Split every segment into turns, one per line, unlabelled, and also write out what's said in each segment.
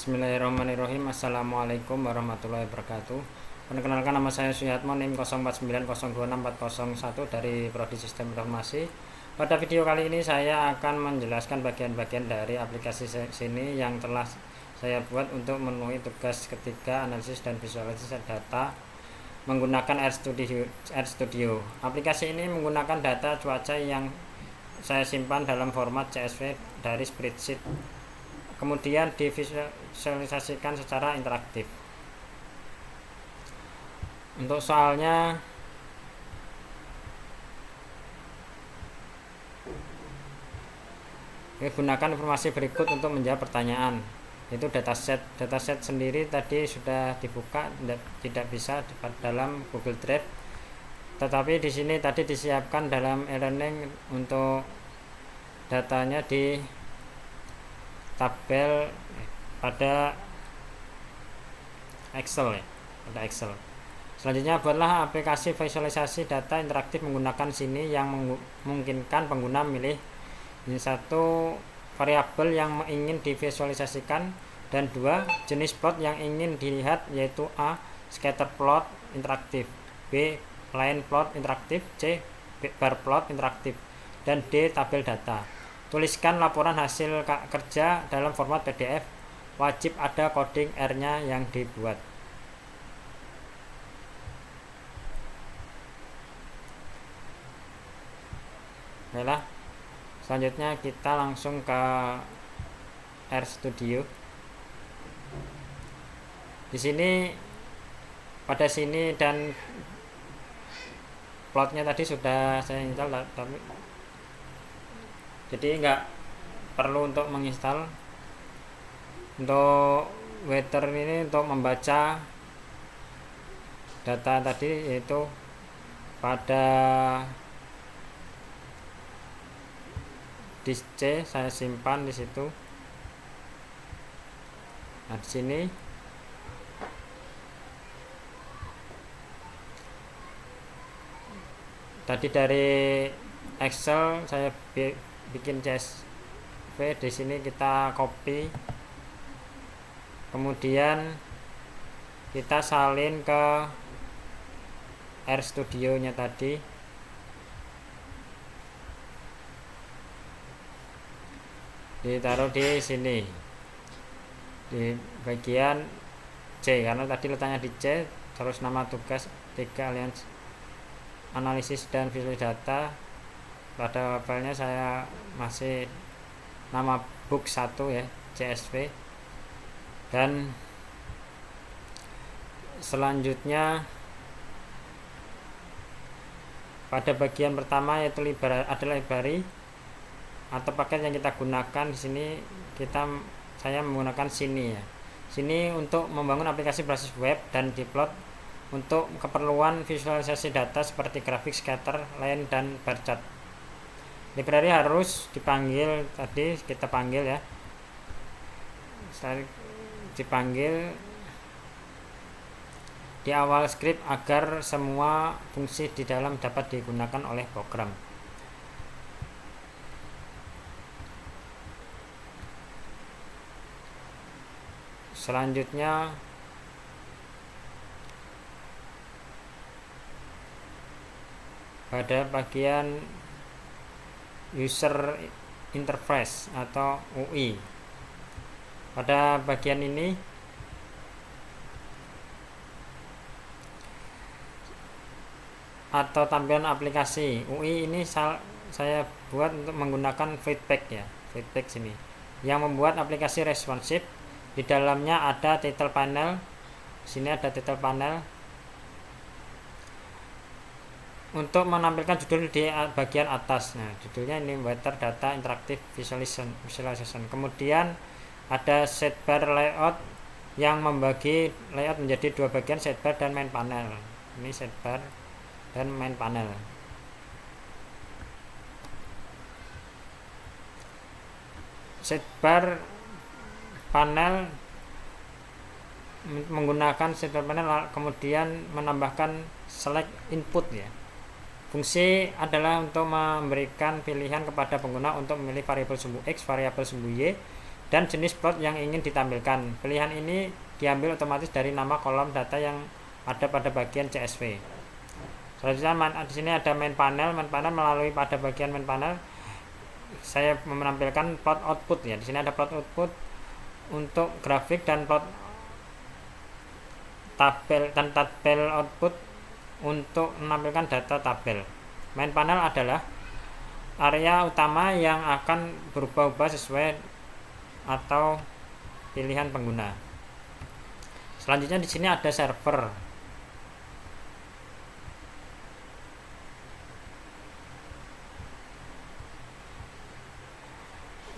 Bismillahirrahmanirrahim. Assalamualaikum warahmatullahi wabarakatuh. Perkenalkan, nama saya Suyatmo, NIM 0490264001 dari Prodi Sistem Informasi. Pada video kali ini saya akan menjelaskan bagian-bagian dari aplikasi sini yang telah saya buat untuk memenuhi tugas ketiga analisis dan visualisasi data menggunakan RStudio. Aplikasi ini menggunakan data cuaca yang saya simpan dalam format CSV dari spreadsheet, kemudian divisualisasikan secara interaktif. Untuk soalnya, gunakan informasi berikut untuk menjawab pertanyaan. Itu dataset sendiri tadi sudah dibuka, tidak bisa dalam Google Drive, tetapi di sini tadi disiapkan dalam e-learning untuk datanya di tabel pada Excel ya, pada Excel. Selanjutnya, buatlah aplikasi visualisasi data interaktif menggunakan sini yang memungkinkan pengguna memilih satu variabel yang ingin divisualisasikan dan dua jenis plot yang ingin dilihat, yaitu A. Scatter plot interaktif, B. Line plot interaktif, C. Bar plot interaktif, dan D. Tabel data. Tuliskan laporan hasil kerja dalam format PDF. Wajib ada coding R-nya yang dibuat. Baiklah, selanjutnya kita langsung ke RStudio. Di sini, pada sini dan plotnya tadi sudah saya install, tapi jadi nggak perlu untuk menginstal. Untuk weather ini untuk membaca data tadi, yaitu pada disk C saya simpan di situ. Nah, di sini tadi dari Excel saya bikin CSV, di sini kita copy, kemudian kita salin ke RStudio nya tadi. Ditaruh di sini di bagian C, karena tadi letaknya di C. Terus nama tugas 3 analisis dan visualisasi data. Pada filenya saya masih nama book 1 ya, CSV. Dan selanjutnya pada bagian pertama, yaitu library atau paket yang kita gunakan. Di sini saya menggunakan sini ya. Sini untuk membangun aplikasi berbasis web dan diplot untuk keperluan visualisasi data seperti grafik, scatter, line, dan bar chart. Library harus dipanggil, tadi kita panggil ya. Dipanggil di awal script agar semua fungsi di dalam dapat digunakan oleh program. Selanjutnya, pada bagian user interface atau UI, pada bagian ini atau tampilan aplikasi UI ini saya buat untuk menggunakan feedback ya, feedback sini yang membuat aplikasi responsif. Di dalamnya ada title panel. Sini ada title panel untuk menampilkan judul di bagian atas. Nah, judulnya ini Weather Data Interactive Visualization. Kemudian ada sidebar layout yang membagi layout menjadi dua bagian, sidebar dan main panel. Ini sidebar dan main panel. Sidebar panel menggunakan sidebar panel, kemudian menambahkan select input ya. Fungsi adalah untuk memberikan pilihan kepada pengguna untuk memilih variabel sumbu X, variabel sumbu Y, dan jenis plot yang ingin ditampilkan. Pilihan ini diambil otomatis dari nama kolom data yang ada pada bagian CSV. Selanjutnya di sini ada main panel. Melalui pada bagian main panel saya menampilkan plot output ya. Di sini ada plot output untuk grafik dan plot tabel output untuk menampilkan data tabel. Main panel adalah area utama yang akan berubah-ubah sesuai atau pilihan pengguna. Selanjutnya di sini ada server.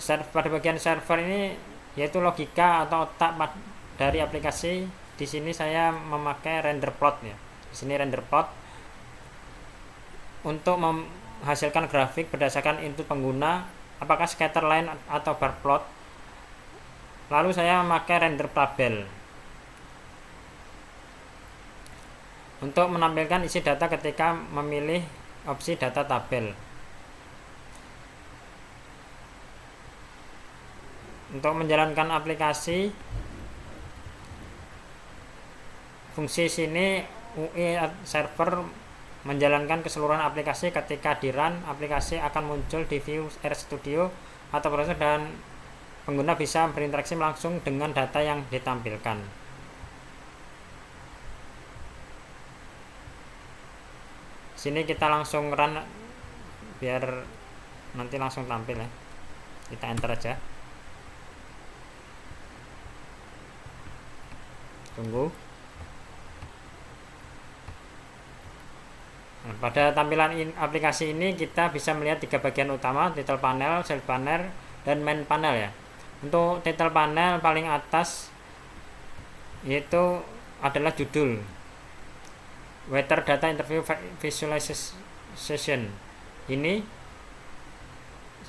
Pada bagian server ini yaitu logika atau otak dari aplikasi. Di sini saya memakai render plot ya. Di sini render plot untuk menghasilkan grafik berdasarkan input pengguna, apakah scatter line atau bar plot. Lalu saya memakai render tabel untuk menampilkan isi data ketika memilih opsi data tabel. Untuk menjalankan aplikasi, fungsi sini UI server menjalankan keseluruhan aplikasi. Ketika di run, aplikasi akan muncul di view RStudio atau browser dan pengguna bisa berinteraksi langsung dengan data yang ditampilkan. Sini kita langsung run biar nanti langsung tampil ya. Kita enter aja. Tunggu. Nah, pada tampilan aplikasi ini kita bisa melihat 3 bagian utama: title panel, sales panel, dan main panel ya. Untuk title panel paling atas yaitu adalah judul Weather Data Interview Visualization.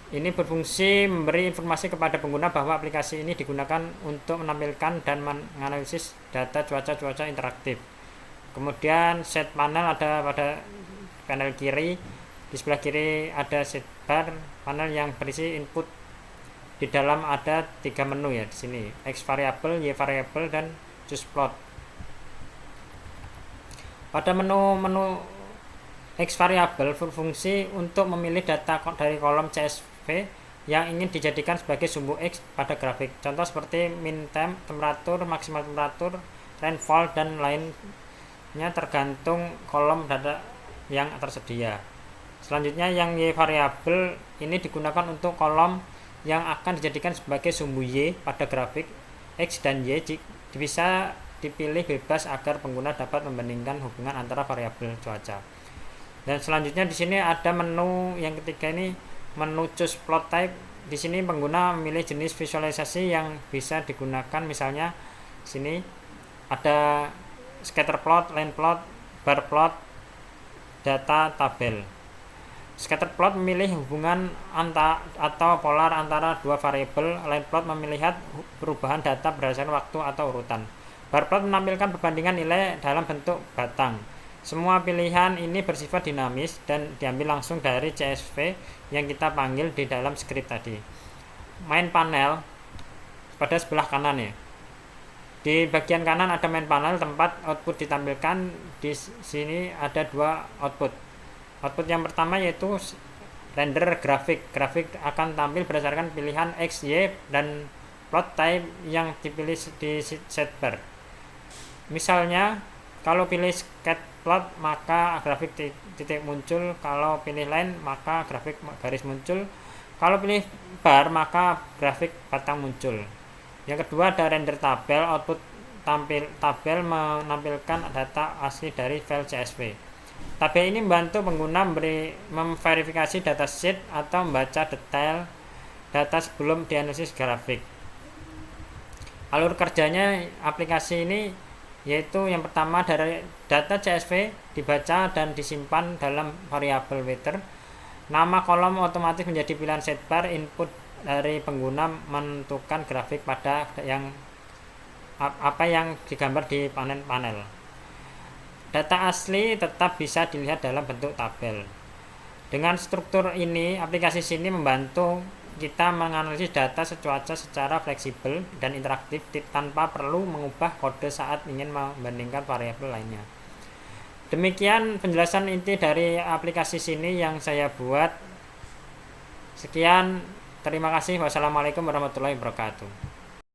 Ini berfungsi memberi informasi kepada pengguna bahwa aplikasi ini digunakan untuk menampilkan dan menganalisis data cuaca interaktif. Kemudian set panel ada pada panel kiri. Di sebelah kiri ada set bar panel yang berisi input. Di dalam ada 3 menu ya di sini: X variable, Y variable, dan choose plot. Pada menu X variable berfungsi untuk memilih data dari kolom CSV yang ingin dijadikan sebagai sumbu X pada grafik. Contoh seperti min temp, temperatur, maksimal temperatur, rainfall, dan lainnya tergantung kolom data yang tersedia. Selanjutnya yang Y variable ini digunakan untuk kolom yang akan dijadikan sebagai sumbu Y pada grafik. X dan Y bisa dipilih bebas agar pengguna dapat membandingkan hubungan antara variabel cuaca. Dan selanjutnya di sini ada menu yang ketiga ini, menu choose plot type. Di sini pengguna memilih jenis visualisasi yang bisa digunakan. Misalnya di sini ada scatter plot, line plot, bar plot, data tabel. Scatter plot memilih hubungan atau polar antara 2 variabel. Line plot melihat perubahan data berdasarkan waktu atau urutan. Bar plot menampilkan perbandingan nilai dalam bentuk batang. Semua pilihan ini bersifat dinamis dan diambil langsung dari CSV yang kita panggil di dalam script tadi. Main panel pada sebelah kanan ya. Di bagian kanan ada main panel tempat output ditampilkan. Di sini ada 2 output. Output yang pertama yaitu render grafik. Grafik akan tampil berdasarkan pilihan X, Y, dan plot type yang dipilih di setbar. Misalnya kalau pilih scatter plot maka grafik titik muncul, kalau pilih line maka grafik garis muncul, kalau pilih bar maka grafik batang muncul. Yang kedua ada render tabel. Output tabel menampilkan data asli dari file CSV. Tabel ini membantu pengguna memverifikasi datasheet atau membaca detail data sebelum dianalisis grafik. Alur kerjanya aplikasi ini yaitu yang pertama, dari data CSV dibaca dan disimpan dalam variabel weather. Nama kolom otomatis menjadi pilihan setbar. Input dari pengguna menentukan grafik pada apa yang digambar di panel. Data asli tetap bisa dilihat dalam bentuk tabel. Dengan struktur ini, aplikasi sini membantu kita menganalisis data cuaca secara fleksibel dan interaktif tanpa perlu mengubah kode saat ingin membandingkan variabel lainnya. Demikian penjelasan inti dari aplikasi sini yang saya buat. Sekian, terima kasih. Wassalamualaikum warahmatullahi wabarakatuh.